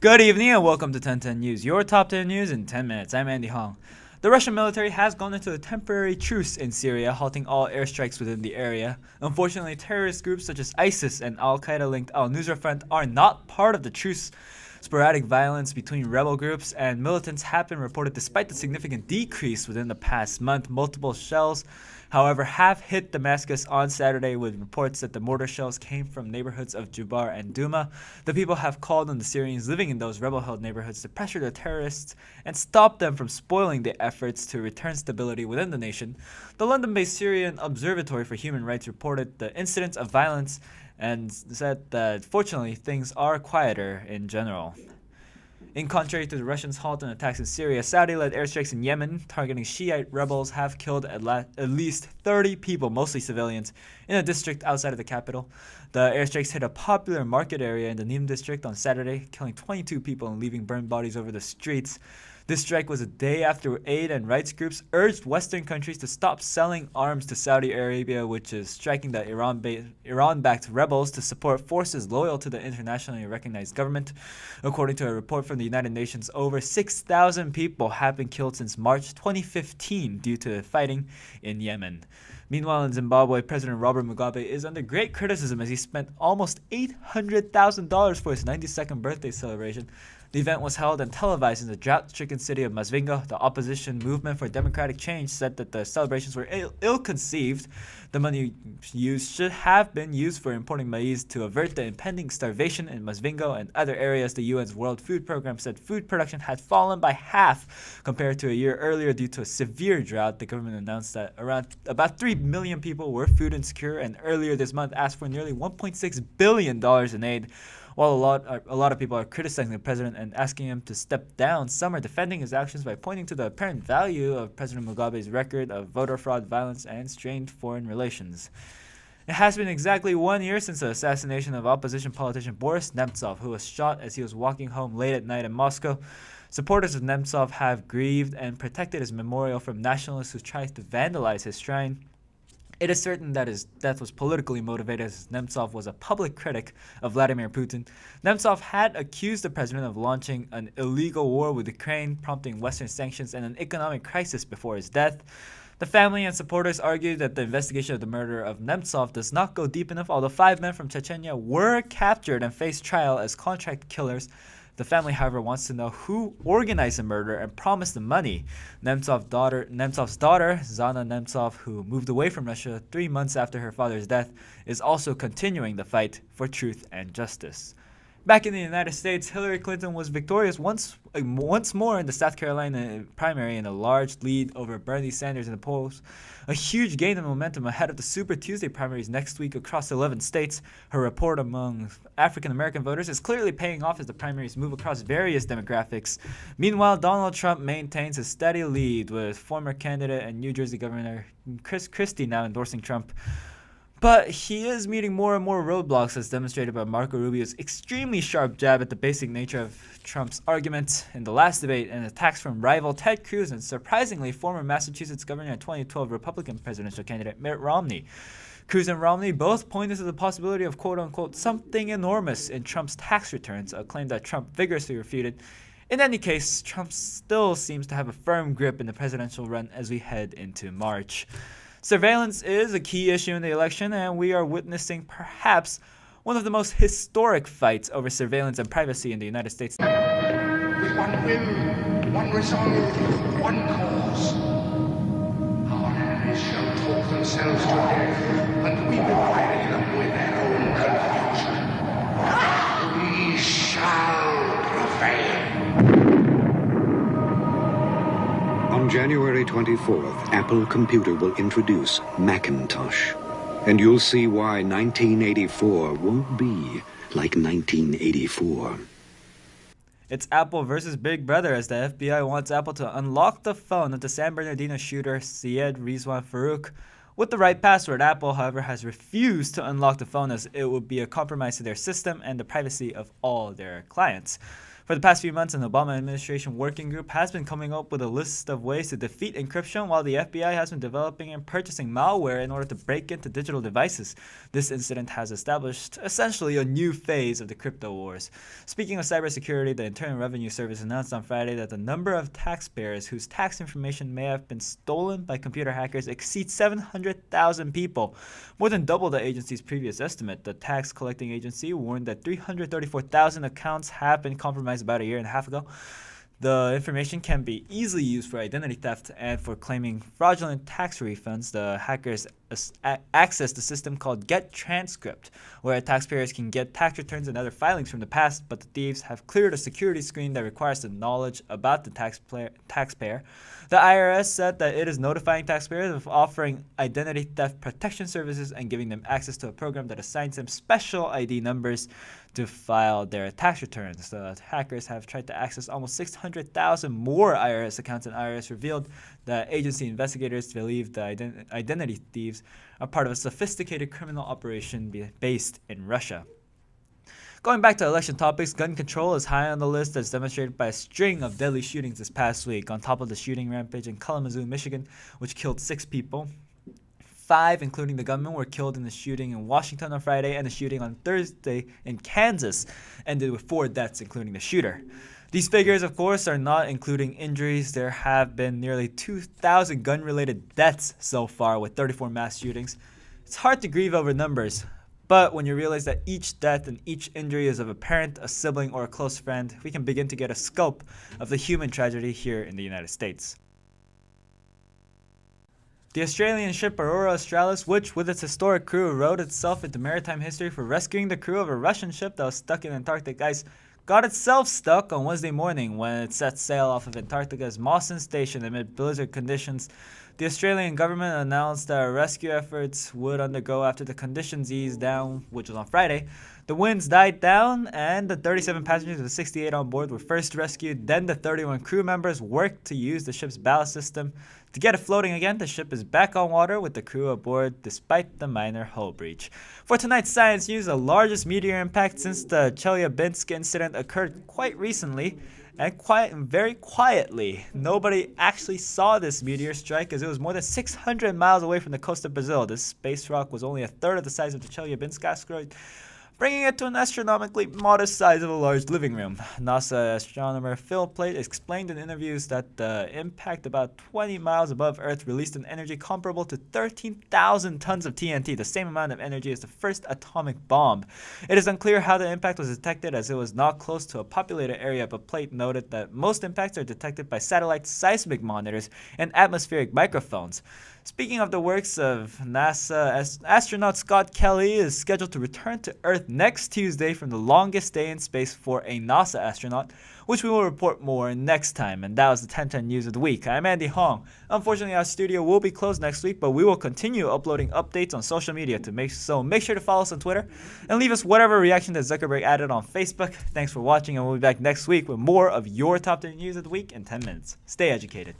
Good evening and welcome to 1010 News, your top 10 news in 10 minutes. I'm Andy Hong. The Russian military has gone into a temporary truce in Syria, halting all airstrikes within the area. Unfortunately, terrorist groups such as ISIS and Al-Qaeda-linked Al-Nusra Front are not part of the truce. Sporadic violence between rebel groups and militants have been reported despite the significant decrease within the past month. Multiple shells, however, have hit Damascus on Saturday, with reports that the mortar shells came from neighborhoods of Jubar and Duma. The people have called on the Syrians living in those rebel-held neighborhoods to pressure the terrorists and stop them from spoiling the efforts to return stability within the nation. The London-based Syrian Observatory for Human Rights reported the incidents of violence and said that fortunately things are quieter in general. In contrary to the Russians' halt on attacks in Syria, Saudi-led airstrikes in Yemen targeting Shiite rebels have killed at least 30 people, mostly civilians, in a district outside of the capital. The airstrikes hit a popular market area in the Nim district on Saturday, killing 22 people and leaving burned bodies over the streets. This strike was a day after aid and rights groups urged Western countries to stop selling arms to Saudi Arabia, which is striking the Iran-backed rebels to support forces loyal to the internationally recognized government. According to a report from the United Nations, over 6,000 people have been killed since March 2015 due to fighting in Yemen. Meanwhile, in Zimbabwe, President Robert Mugabe is under great criticism as he spent almost $800,000 for his 92nd birthday celebration. The event was held and televised in the drought-stricken city of Masvingo. The opposition movement for democratic change said that the celebrations were ill-conceived. The money used should have been used for importing maize to avert the impending starvation in Masvingo and other areas. The UN's World Food Program said food production had fallen by half compared to a year earlier due to a severe drought. The government announced that about 3 million people were food insecure, and earlier this month asked for nearly $1.6 billion in aid. While a lot of people are criticizing the president and asking him to step down, some are defending his actions by pointing to the apparent value of President Mugabe's record of voter fraud, violence, and strained foreign relations. It has been exactly 1 year since the assassination of opposition politician Boris Nemtsov, who was shot as he was walking home late at night in Moscow. Supporters of Nemtsov have grieved and protected his memorial from nationalists who tried to vandalize his shrine. It is certain that his death was politically motivated, as Nemtsov was a public critic of Vladimir Putin. Nemtsov had accused the president of launching an illegal war with Ukraine, prompting Western sanctions and an economic crisis before his death. The family and supporters argued that the investigation of the murder of Nemtsov does not go deep enough, although 5 men from Chechnya were captured and faced trial as contract killers. The family, however, wants to know who organized the murder and promised the money. Nemtsov's daughter, Zana Nemtsov, who moved away from Russia 3 months after her father's death, is also continuing the fight for truth and justice. Back in the United States, Hillary Clinton was victorious once more in the South Carolina primary in a large lead over Bernie Sanders in the polls. A huge gain of momentum ahead of the Super Tuesday primaries next week across 11 states. Her rapport among African American voters is clearly paying off as the primaries move across various demographics. Meanwhile, Donald Trump maintains a steady lead, with former candidate and New Jersey Governor Chris Christie now endorsing Trump. But he is meeting more and more roadblocks, as demonstrated by Marco Rubio's extremely sharp jab at the basic nature of Trump's argument in the last debate, and attacks from rival Ted Cruz and, surprisingly, former Massachusetts Governor and 2012 Republican presidential candidate Mitt Romney. Cruz and Romney both pointed to the possibility of quote-unquote something enormous in Trump's tax returns, a claim that Trump vigorously refuted. In any case, Trump still seems to have a firm grip in the presidential run as we head into March. Surveillance is a key issue in the election, and we are witnessing perhaps one of the most historic fights over surveillance and privacy in the United States. With one will, one resolve, one cause. Our enemies shall talk themselves to death, and we will bury them with their own confusion. We shall prevail. On January 24th, Apple Computer will introduce Macintosh. And you'll see why 1984 won't be like 1984. It's Apple versus Big Brother, as the FBI wants Apple to unlock the phone of the San Bernardino shooter Syed Rizwan Farouk with the right password. Apple, however, has refused to unlock the phone, as it would be a compromise to their system and the privacy of all their clients. For the past few months, an Obama administration working group has been coming up with a list of ways to defeat encryption, while the FBI has been developing and purchasing malware in order to break into digital devices. This incident has established essentially a new phase of the crypto wars. Speaking of cybersecurity, the Internal Revenue Service announced on Friday that the number of taxpayers whose tax information may have been stolen by computer hackers exceeds 700,000 people, more than double the agency's previous estimate. The tax collecting agency warned that 334,000 accounts have been compromised about a year and a half ago. The information can be easily used for identity theft and for claiming fraudulent tax refunds. The hackers access the system called Get Transcript, where taxpayers can get tax returns and other filings from the past, but the thieves have cleared a security screen that requires the knowledge about the taxpayer. The IRS said that it is notifying taxpayers of offering identity theft protection services and giving them access to a program that assigns them special ID numbers to file their tax returns. The hackers have tried to access almost 600,000 more IRS accounts, and IRS revealed that agency investigators believe the identity thieves are part of a sophisticated criminal operation based in Russia. Going back to election topics, gun control is high on the list, as demonstrated by a string of deadly shootings this past week, on top of the shooting rampage in Kalamazoo, Michigan, which killed 6 people. 5, including the gunman, were killed in the shooting in Washington on Friday, and the shooting on Thursday in Kansas ended with 4 deaths, including the shooter. These figures, of course, are not including injuries. There have been nearly 2,000 gun-related deaths so far, with 34 mass shootings. It's hard to grieve over numbers, but when you realize that each death and each injury is of a parent, a sibling, or a close friend, we can begin to get a scope of the human tragedy here in the United States. The Australian ship Aurora Australis, which with its historic crew wrote itself into maritime history for rescuing the crew of a Russian ship that was stuck in Antarctic ice, got itself stuck on Wednesday morning when it set sail off of Antarctica's Mawson Station amid blizzard conditions. The Australian government announced that rescue efforts would undergo after the conditions eased down, which was on Friday. The winds died down, and the 37 passengers of the 68 on board were first rescued. Then the 31 crew members worked to use the ship's ballast system to get it floating again. The ship is back on water with the crew aboard despite the minor hull breach. For tonight's science news, the largest meteor impact since the Chelyabinsk incident occurred quite recently and very quietly. Nobody actually saw this meteor strike, as it was more than 600 miles away from the coast of Brazil. This space rock was only a third of the size of the Chelyabinsk asteroid, bringing it to an astronomically modest size of a large living room. NASA astronomer Phil Plait explained in interviews that the impact about 20 miles above Earth released an energy comparable to 13,000 tons of TNT, the same amount of energy as the first atomic bomb. It is unclear how the impact was detected, as it was not close to a populated area, but Plait noted that most impacts are detected by satellite seismic monitors and atmospheric microphones. Speaking of the works of NASA, astronaut Scott Kelly is scheduled to return to Earth next Tuesday from the longest stay in space for a NASA astronaut, which we will report more next time. And that was the 1010 News of the Week. I'm Andy Hong. Unfortunately, our studio will be closed next week, but we will continue uploading updates on social media, make sure to follow us on Twitter and leave us whatever reaction that Zuckerberg added on Facebook. Thanks for watching, and we'll be back next week with more of your top 10 news of the week in 10 minutes. Stay educated.